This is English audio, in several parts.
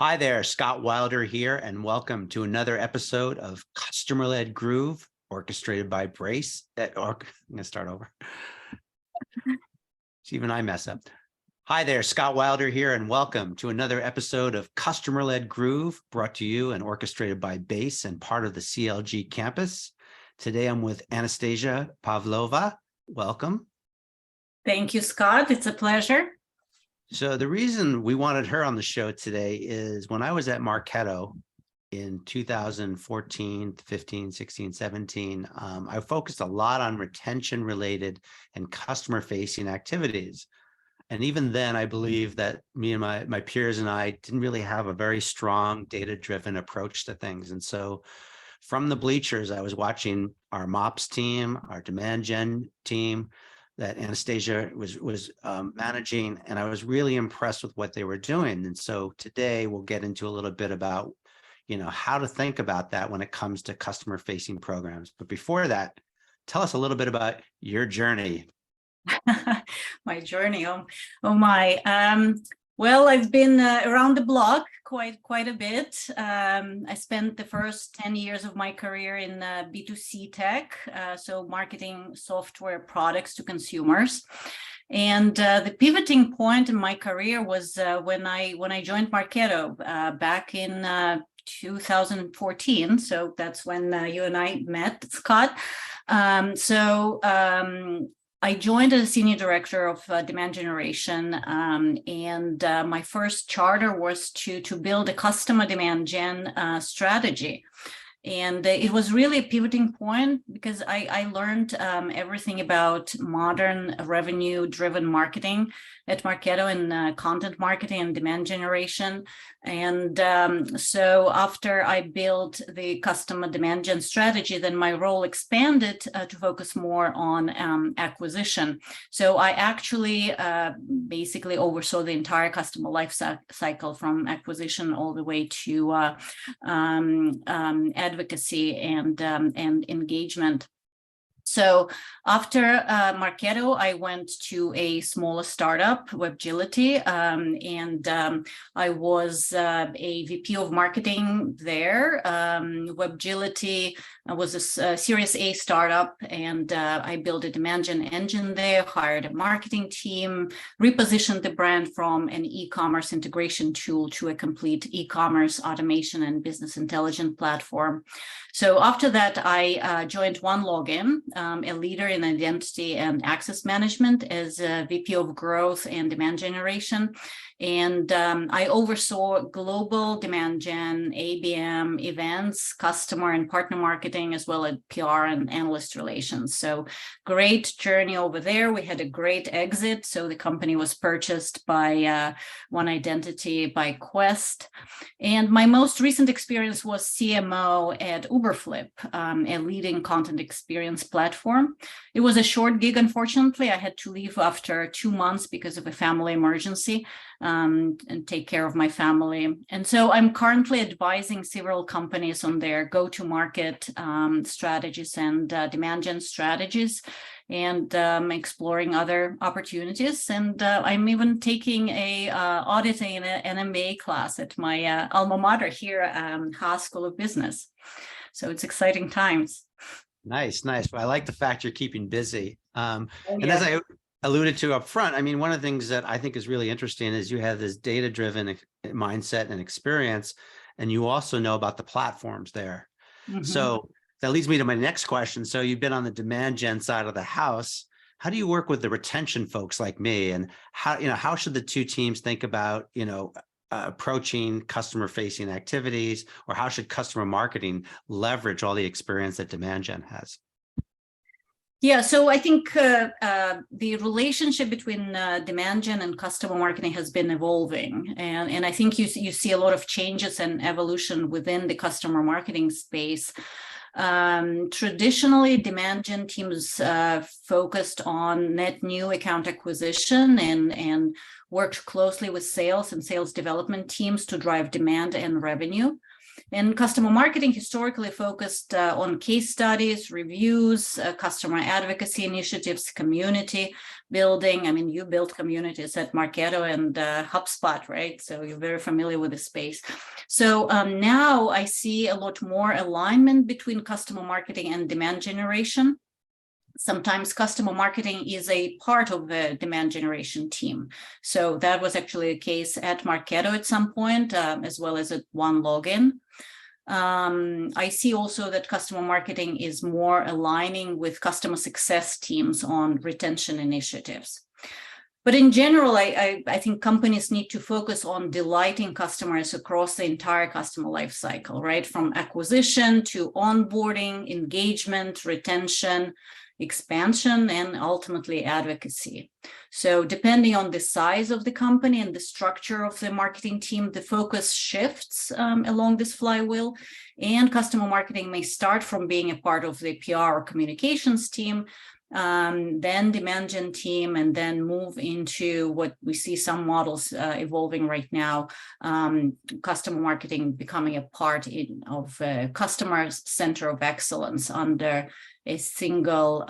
Hi there, Scott Wilder here, and welcome to another episode of Customer-Led Groove, orchestrated by Brace. I'm going to start over. Even I mess up. Hi there, Scott Wilder here, and welcome to another episode of Customer-Led Groove, brought to you and orchestrated by Brace and part of the CLG campus. Today I'm with Anastasia Pavlova. Welcome. Thank you, Scott. It's a pleasure. So the reason we wanted her on the show today is when I was at Marketo in 2014, 15, 16, 17, I focused a lot on retention related and customer facing activities. And even then, I believe that me and my peers and I didn't really have a very strong data-driven approach to things. And so from the bleachers, I was watching our MOPS team, our demand gen team, that Anastasia was managing, and I was really impressed with what they were doing. And so today we'll get into a little bit about, how to think about that when it comes to customer-facing programs. But before that, tell us a little bit about your journey. My journey, oh my. Well, I've been around the block quite a bit. I spent the first 10 years of my career in B2C tech, so marketing software products to consumers. And the pivoting point in my career was when I joined Marketo back in 2014. So that's when you and I met, Scott. I joined as a senior director of demand generation, and my first charter was to build a customer demand gen strategy. And it was really a pivoting point because I learned everything about modern revenue-driven marketing at Marketo and content marketing and demand generation. And so after I built the customer demand gen strategy, then my role expanded to focus more on acquisition. So I actually basically oversaw the entire customer life cycle from acquisition all the way to advocacy and engagement. So after Marketo, I went to a smaller startup, Webgility, and I was a VP of marketing there. Webgility was a Series A startup, and I built a demand gen engine there, hired a marketing team, repositioned the brand from an e-commerce integration tool to a complete e-commerce automation and business intelligence platform. So after that, I joined OneLogin, a leader in identity and access management, as a VP of growth and demand generation. And I oversaw global demand gen, ABM, events, customer and partner marketing, as well as PR and analyst relations. So great journey over there. We had a great exit. So the company was purchased by One Identity by Quest. And my most recent experience was CMO at Uberflip, a leading content experience platform. It was a short gig, unfortunately. I had to leave after 2 months because of a family emergency. And take care of my family. And so I'm currently advising several companies on their go-to-market strategies and demand gen strategies, and exploring other opportunities. And I'm even taking a auditing and an MBA class at my alma mater here, Haas School of Business. So it's exciting times. Nice. Well, I like the fact you're keeping busy. And as I alluded to up front, I mean, one of the things that I think is really interesting is you have this data-driven mindset and experience, and you also know about the platforms there. Mm-hmm. So that leads me to my next question. So you've been on the demand gen side of the house. How do you work with the retention folks like me, and how should the two teams think about, approaching customer-facing activities, or how should customer marketing leverage all the experience that demand gen has? Yeah, so I think the relationship between demand gen and customer marketing has been evolving, and I think you see a lot of changes and evolution within the customer marketing space. Traditionally, demand gen teams focused on net new account acquisition and worked closely with sales and sales development teams to drive demand and revenue. And customer marketing historically focused on case studies, reviews, customer advocacy initiatives, community building. I mean, you build communities at Marketo and HubSpot, right? So you're very familiar with the space. So now I see a lot more alignment between customer marketing and demand generation. Sometimes customer marketing is a part of the demand generation team. So that was actually a case at Marketo at some point, as well as at OneLogin. I see also that customer marketing is more aligning with customer success teams on retention initiatives. But in general, I think companies need to focus on delighting customers across the entire customer lifecycle, right? From acquisition to onboarding, engagement, retention, expansion, and ultimately advocacy. So depending on the size of the company and the structure of the marketing team, the focus shifts along this flywheel, and customer marketing may start from being a part of the PR or communications team, then demand gen team, and then move into what we see some models evolving right now, customer marketing becoming a part of customer center of excellence under a single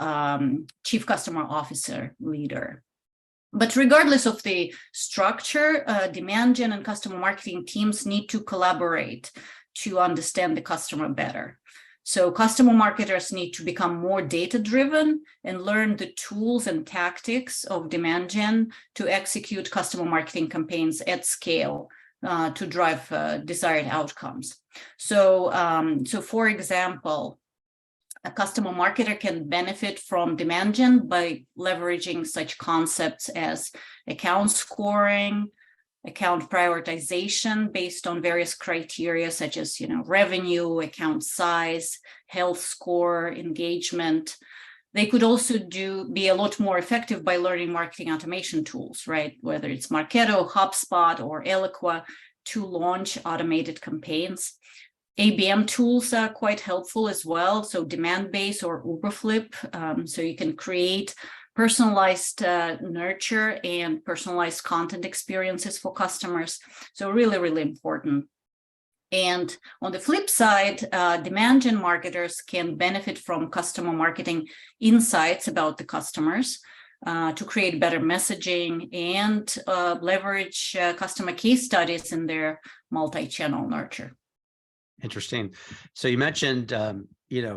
chief customer officer leader. But regardless of the structure, demand gen and customer marketing teams need to collaborate to understand the customer better. So customer marketers need to become more data-driven and learn the tools and tactics of demand gen to execute customer marketing campaigns at scale to drive desired outcomes. So for example, a customer marketer can benefit from demand gen by leveraging such concepts as account scoring, account prioritization based on various criteria such as, revenue, account size, health score, engagement. They could also be a lot more effective by learning marketing automation tools, right? Whether it's Marketo, HubSpot, or Eloqua to launch automated campaigns. ABM tools are quite helpful as well. So Demandbase or Uberflip. So you can create personalized nurture and personalized content experiences for customers. So really, really important. And on the flip side, demand gen marketers can benefit from customer marketing insights about the customers to create better messaging and leverage customer case studies in their multi-channel nurture. Interesting. So you mentioned,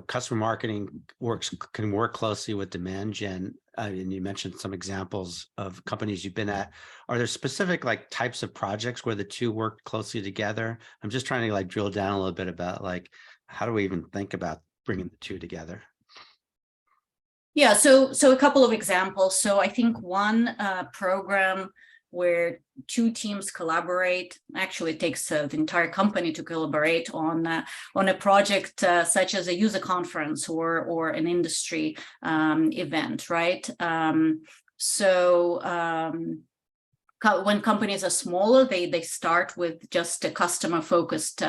customer marketing can work closely with demand gen, and you mentioned some examples of companies you've been at. Are there specific types of projects where the two work closely together? I'm just trying to drill down a little bit about how do we even think about bringing the two together? Yeah, so a couple of examples. So I think one program where two teams collaborate, actually it takes the entire company to collaborate on a project such as a user conference or an industry event, right? When companies are smaller, they start with just a customer-focused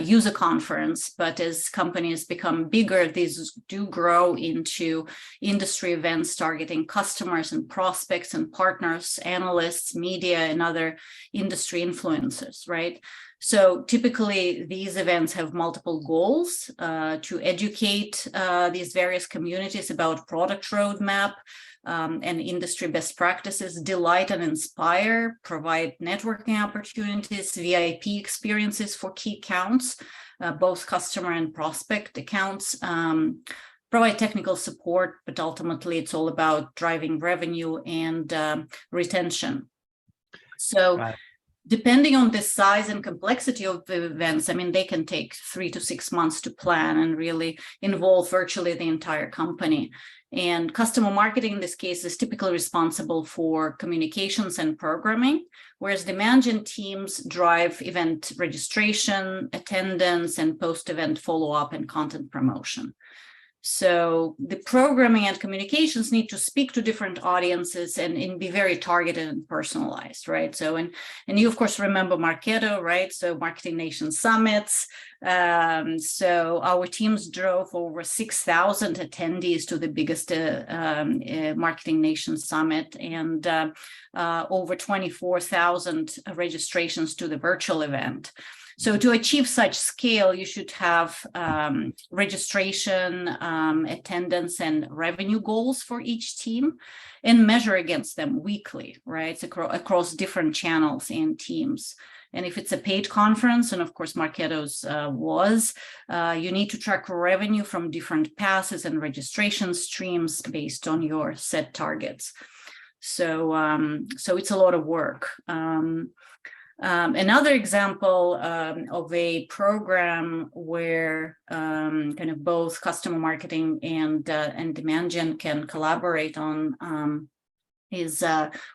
user conference. But as companies become bigger, these do grow into industry events targeting customers and prospects and partners, analysts, media, and other industry influencers, right? So typically, these events have multiple goals to educate these various communities about product roadmap, and industry best practices, delight and inspire, provide networking opportunities, VIP experiences for key accounts, both customer and prospect accounts, provide technical support, but ultimately it's all about driving revenue and retention. So depending on the size and complexity of the events, I mean, they can take 3 to 6 months to plan and really involve virtually the entire company. And customer marketing in this case is typically responsible for communications and programming, whereas demand gen teams drive event registration, attendance, and post-event follow-up and content promotion. So the programming and communications need to speak to different audiences and be very targeted and personalized, right? So, and you of course remember Marketo, right? So Marketing Nation Summits. So our teams drove over 6,000 attendees to the biggest Marketing Nation Summit and over 24,000 registrations to the virtual event. So to achieve such scale, you should have registration, attendance, and revenue goals for each team, and measure against them weekly, right? Across different channels and teams. And if it's a paid conference, and of course Marketo's was, you need to track revenue from different passes and registration streams based on your set targets. So it's a lot of work. Another example of a program where kind of both customer marketing and demand gen can collaborate on is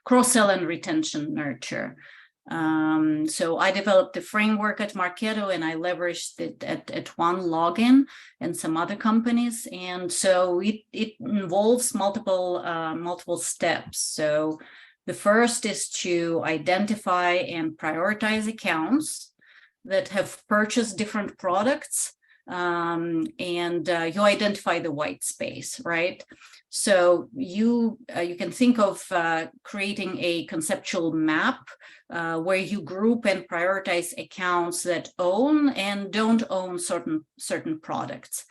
cross-sell and retention nurture. So I developed the framework at Marketo, and I leveraged it at One Login and some other companies. And so it involves multiple steps. So the first is to identify and prioritize accounts that have purchased different products, and you identify the white space, right? So you can think of creating a conceptual map where you group and prioritize accounts that own and don't own certain products.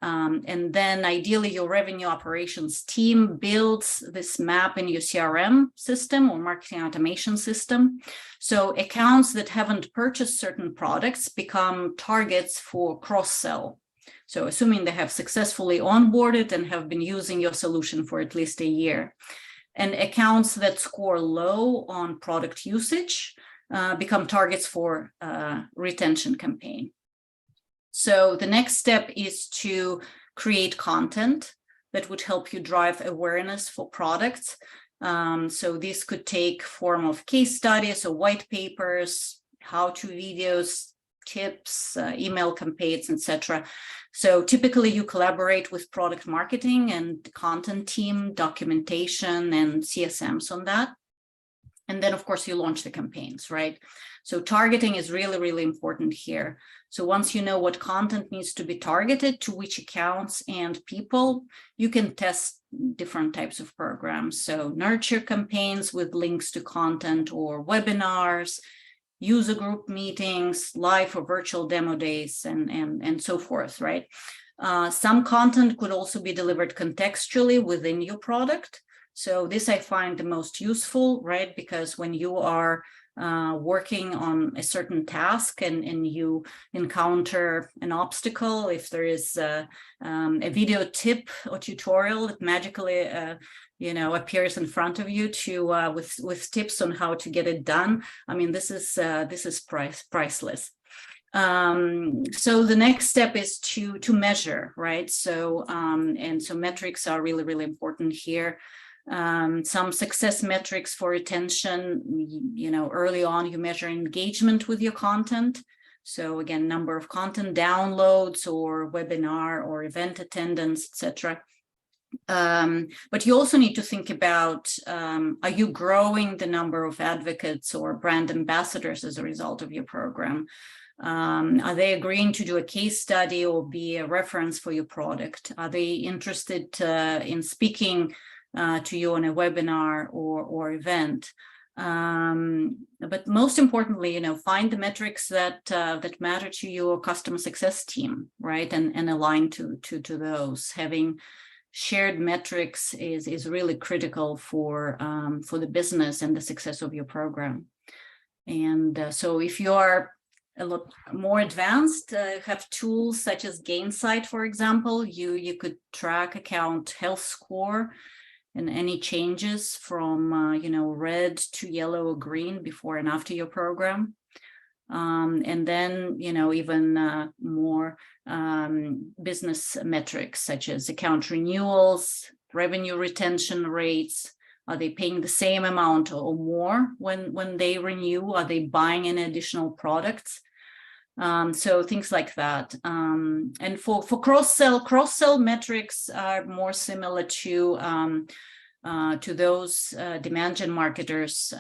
And then ideally your revenue operations team builds this map in your CRM system or marketing automation system. So accounts that haven't purchased certain products become targets for cross-sell. So assuming they have successfully onboarded and have been using your solution for at least a year. And accounts that score low on product usage become targets for retention campaign. So the next step is to create content that would help you drive awareness for products. So this could take form of case studies or white papers, how-to videos, tips, email campaigns, etc. So typically you collaborate with product marketing and the content team, documentation, and CSMs on that. And then, of course, you launch the campaigns, right? So targeting is really, really important here. So once you know what content needs to be targeted to which accounts and people, you can test different types of programs. So nurture campaigns with links to content or webinars, user group meetings, live or virtual demo days, and so forth, right? Some content could also be delivered contextually within your product. So this I find the most useful, right? Because when you are working on a certain task and you encounter an obstacle, if there is a video tip or tutorial that magically appears in front of you with tips on how to get it done, I mean, this is priceless. So the next step is to measure, right? So so metrics are really, really important here. Some success metrics for retention, early on you measure engagement with your content. So again, number of content downloads or webinar or event attendance, etc. But you also need to think about, are you growing the number of advocates or brand ambassadors as a result of your program? Are they agreeing to do a case study or be a reference for your product? Are they interested in speaking to you on a webinar or event? But most importantly, find the metrics that matter to your customer success team, right? And align to those. Having shared metrics is really critical for the business and the success of your program. And so if you are a lot more advanced, have tools such as Gainsight, for example, you could track account health score and any changes from red to yellow or green before and after your program. And then, even more business metrics such as account renewals, revenue retention rates. Are they paying the same amount or more when they renew? Are they buying any additional products? So things like that. And for cross-sell metrics are more similar to those demand gen marketers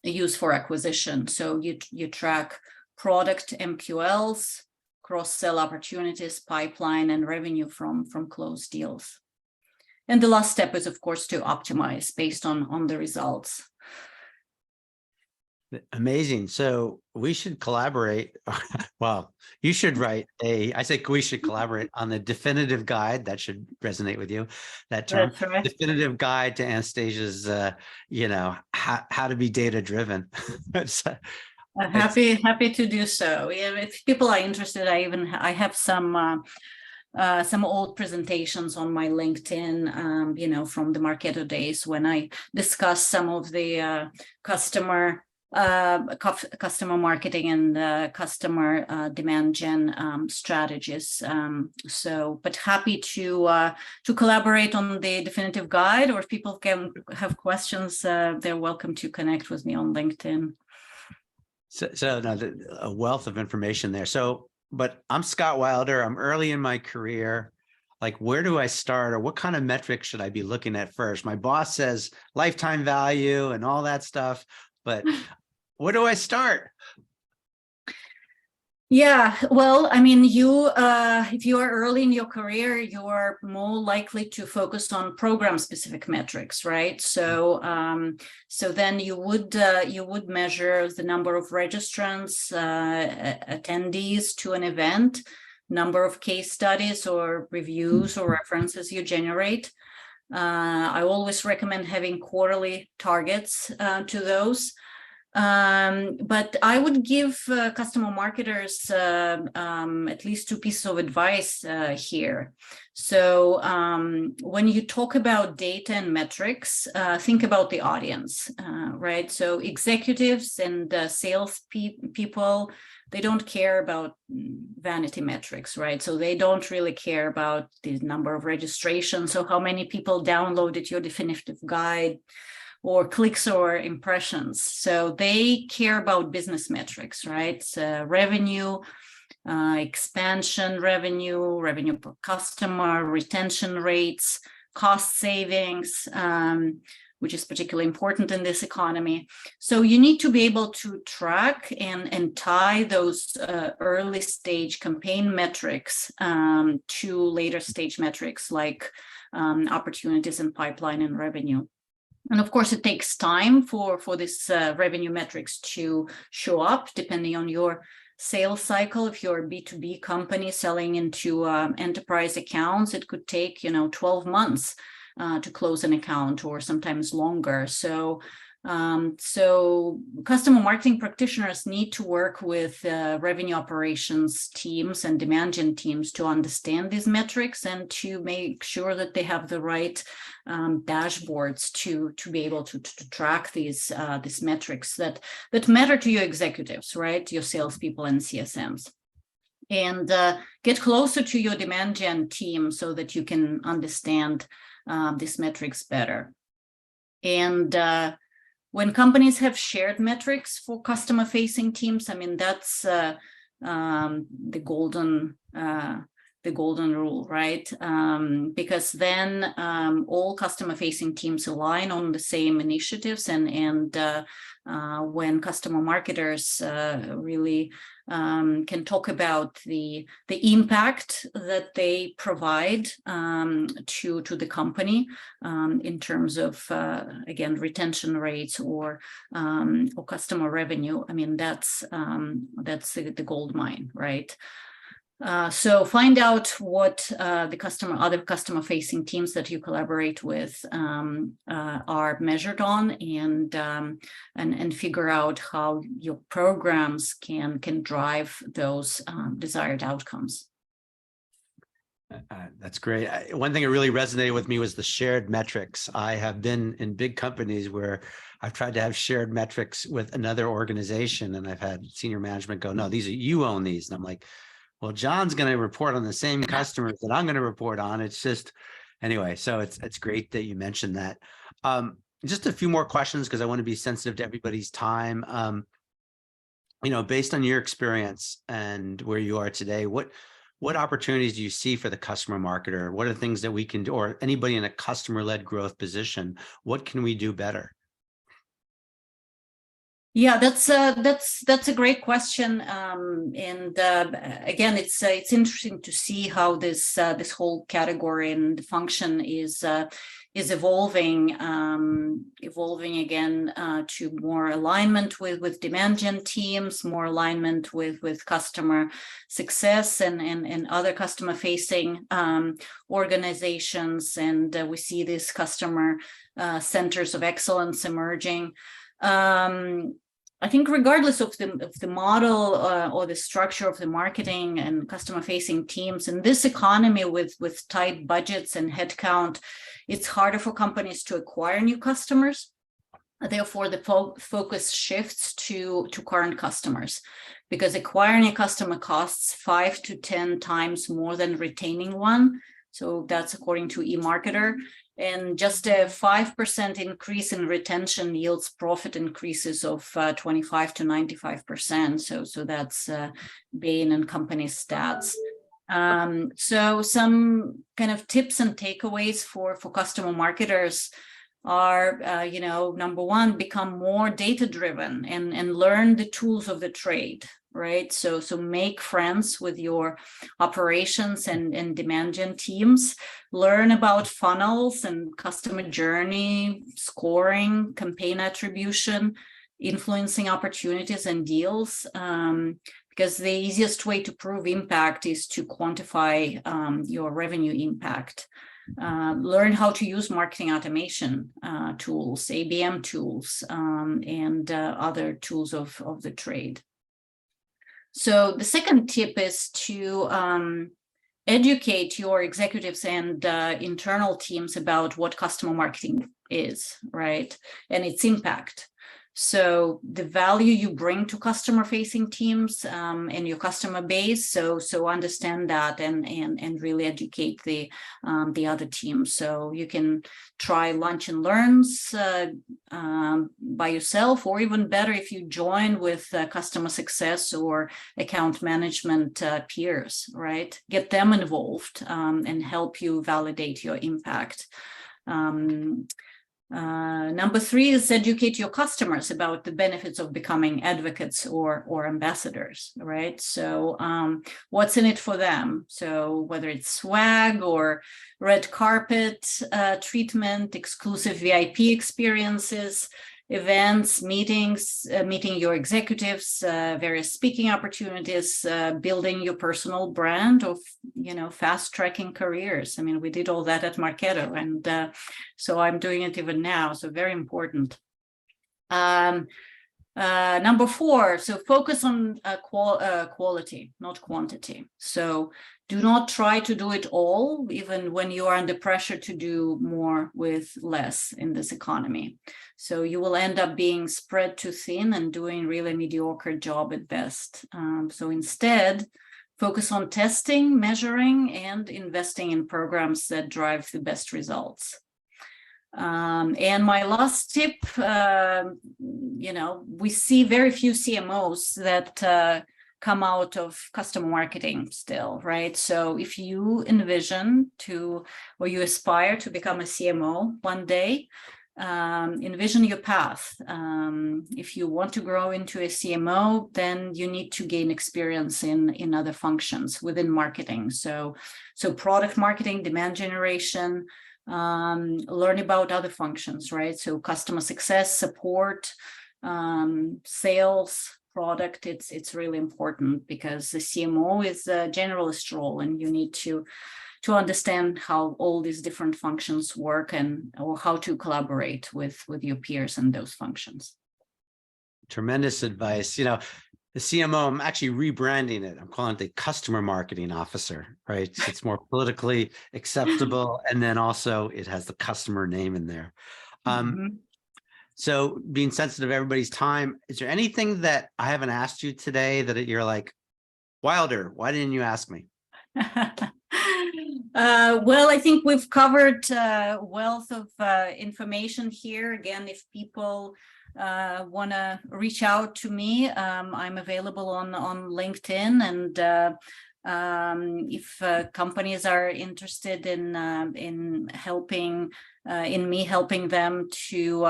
use for acquisition. So you track product MQLs, cross-sell opportunities, pipeline, and revenue from closed deals. And the last step is, of course, to optimize based on the results. Amazing. So we should collaborate. Well, you should write I think we should collaborate on the definitive guide. That should resonate with you, that term. That's right. Definitive guide to Anastasia's, how to be data driven. It's, Happy to do so. Yeah, if people are interested, I have some old presentations on my LinkedIn, from the Marketo days when I discuss some of the customer marketing and customer demand gen strategies. But happy to collaborate on the definitive guide, or if people can have questions, they're welcome to connect with me on LinkedIn. So no, a wealth of information there. So, but I'm Scott Wilder. I'm early in my career. Like, where do I start, or what kind of metrics should I be looking at first? My boss says lifetime value and all that stuff, but where do I start? Yeah, well, I mean, if you are early in your career, you're more likely to focus on program-specific metrics, right? So, so then you would measure the number of registrants, attendees to an event, number of case studies or reviews or references you generate. I always recommend having quarterly targets to those. But I would give customer marketers at least two pieces of advice here. So when you talk about data and metrics, think about the audience, right? So executives and sales people, they don't care about vanity metrics, right? So they don't really care about the number of registrations, so how many people downloaded your definitive guide, or clicks or impressions. So they care about business metrics, right? So revenue, expansion revenue, revenue per customer, retention rates, cost savings, which is particularly important in this economy. So you need to be able to track and tie those early stage campaign metrics to later stage metrics like opportunities in pipeline and revenue. And of course, it takes time for this revenue metrics to show up, depending on your sales cycle. If you're a B2B company selling into enterprise accounts, it could take 12 months to close an account, or sometimes longer. So customer marketing practitioners need to work with revenue operations teams and demand gen teams to understand these metrics and to make sure that they have the right dashboards to be able to track these metrics that matter to your executives, right? Your salespeople and CSMs. And get closer to your demand gen team so that you can understand these metrics better. And when companies have shared metrics for customer-facing teams, I mean, that's the golden rule, right? Because then all customer-facing teams align on the same initiatives, and when customer marketers really can talk about the impact that they provide to the company in terms of again retention rates or customer revenue. I mean, that's the gold mine, right? So find out what the other customer-facing teams that you collaborate with are measured on, and figure out how your programs can drive those desired outcomes. That's great. One thing that really resonated with me was the shared metrics. I have been in big companies where I've tried to have shared metrics with another organization, and I've had senior management go, "No, you own these," and I'm like, well, John's going to report on the same customers that I'm going to report on. It's just, anyway, so it's great that you mentioned that. Just a few more questions, because I want to be sensitive to everybody's time. Based on your experience and where you are today, what opportunities do you see for the customer marketer? What are the things that we can do, or anybody in a customer-led growth position? What can we do better? Yeah, that's a great question, and again, it's interesting to see how this whole category and function is is evolving again to more alignment with demand gen teams, more alignment with customer success and other customer facing organizations. And we see these customer centers of excellence emerging. I think regardless of the model or the structure of the marketing and customer facing teams in this economy with tight budgets and headcount, it's harder for companies to acquire new customers. Therefore, the focus shifts to current customers, because acquiring a customer costs 5 to 10 times more than retaining one. So that's according to eMarketer. And just a 5% increase in retention yields profit increases of 25 to 95%. So that's Bain and Company stats. So some kind of tips and takeaways for customer marketers are, number one, become more data driven and learn the tools of the trade, right? So make friends with your operations and demand gen teams, learn about funnels and customer journey, scoring, campaign attribution, influencing opportunities and deals, because the easiest way to prove impact is to quantify your revenue impact. Learn how to use marketing automation tools, ABM tools, and other tools of the trade. So the second tip is to educate your executives and internal teams about what customer marketing is, right? And its impact. So the value you bring to customer facing teams and your customer base. So understand that and really educate the other teams. So you can try lunch and learns by yourself, or even better if you join with customer success or account management peers, right? Get them involved and help you validate your impact. Number 3 is educate your customers about the benefits of becoming advocates or ambassadors, right? So what's in it for them? So whether it's swag or red carpet treatment, exclusive VIP experiences, events, meetings, meeting your executives, various speaking opportunities, building your personal brand of, fast tracking careers. I mean, we did all that at Marketo, and so I'm doing it even now. So very important. Number 4, so focus on quality, not quantity. So do not try to do it all, even when you are under pressure to do more with less in this economy. So you will end up being spread too thin and doing really mediocre job at best. So instead, focus on testing, measuring, and investing in programs that drive the best results. And my last tip, we see very few CMOs that come out of customer marketing still, right? So if you envision or you aspire to become a CMO one day, envision your path. If you want to grow into a CMO, then you need to gain experience in other functions within marketing. So product marketing, demand generation, learn about other functions, right? So customer success, support, sales, product, it's really important, because the CMO is a generalist role, and you need to understand how all these different functions work or how to collaborate with your peers in those functions. Tremendous advice. The CMO, I'm actually rebranding it. I'm calling it the customer marketing officer, right? So it's more politically acceptable. And then also it has the customer name in there. So being sensitive to everybody's time, is there anything that I haven't asked you today that you're like, Wilder, why didn't you ask me? Well, I think we've covered wealth of information here. Again, if people want to reach out to me, I'm available on LinkedIn, and if companies are interested in helping me helping them to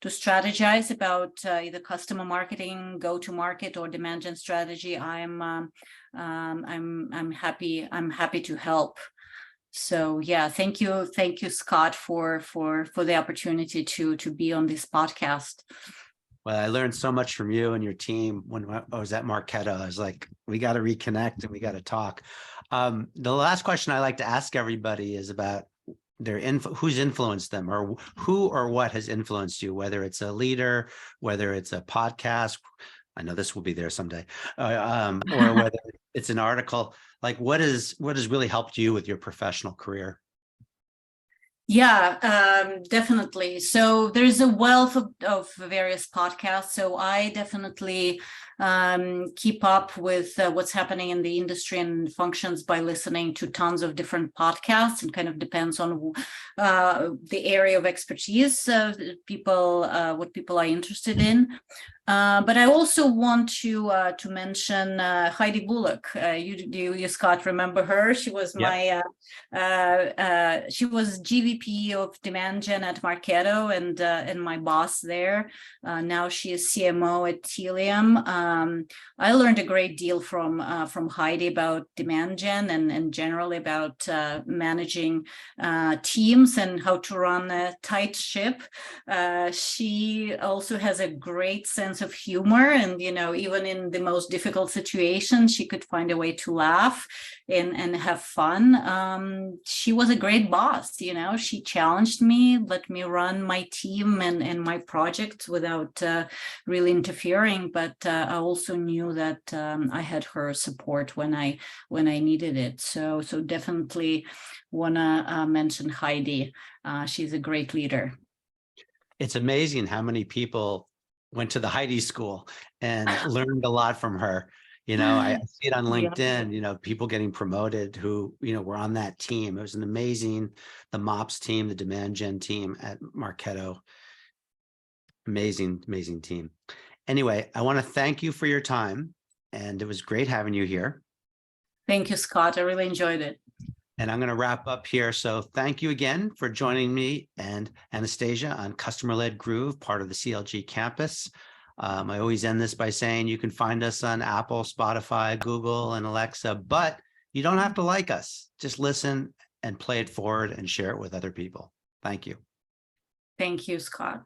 strategize about either customer marketing, go to market, or demand gen strategy, I'm happy to help. So yeah, thank you, Scott, for the opportunity to be on this podcast. Well, I learned so much from you and your team when I was at Marketo. I was like, we got to reconnect and we got to talk. The last question I like to ask everybody is about their who's influenced them, or who or what has influenced you, whether it's a leader, whether it's a podcast. I know this will be there someday, or whether it's an article. Like, what has really helped you with your professional career? Yeah, definitely. So there's a wealth of various podcasts. So I definitely keep up with what's happening in the industry and functions by listening to tons of different podcasts, and kind of depends on the area of expertise people, what people are interested in. But I also want to mention Heidi Bullock. You, Scott, remember her? She was my she was GVP of demand gen at Marketo, and my boss there. Now she is CMO at Telium. I learned a great deal from Heidi about demand gen and generally about managing teams and how to run a tight ship. She also has a great sense of humor, and even in the most difficult situations, she could find a way to laugh and have fun. She was a great boss. She challenged me, let me run my team and my project without really interfering, but I also knew that I had her support when I needed it. So definitely wanna mention Heidi. She's a great leader. It's amazing how many people went to the Heidi school and learned a lot from her. I see it on LinkedIn, people getting promoted who, were on that team. It was an amazing, the MOPS team, the demand gen team at Marketo. Amazing, amazing team. Anyway, I want to thank you for your time, and it was great having you here. Thank you, Scott. I really enjoyed it. And I'm going to wrap up here. So thank you again for joining me and Anastasia on Customer-Led Groove, part of the CLG campus. I always end this by saying you can find us on Apple, Spotify, Google, and Alexa, but you don't have to like us. Just listen and play it forward and share it with other people. Thank you. Thank you, Scott.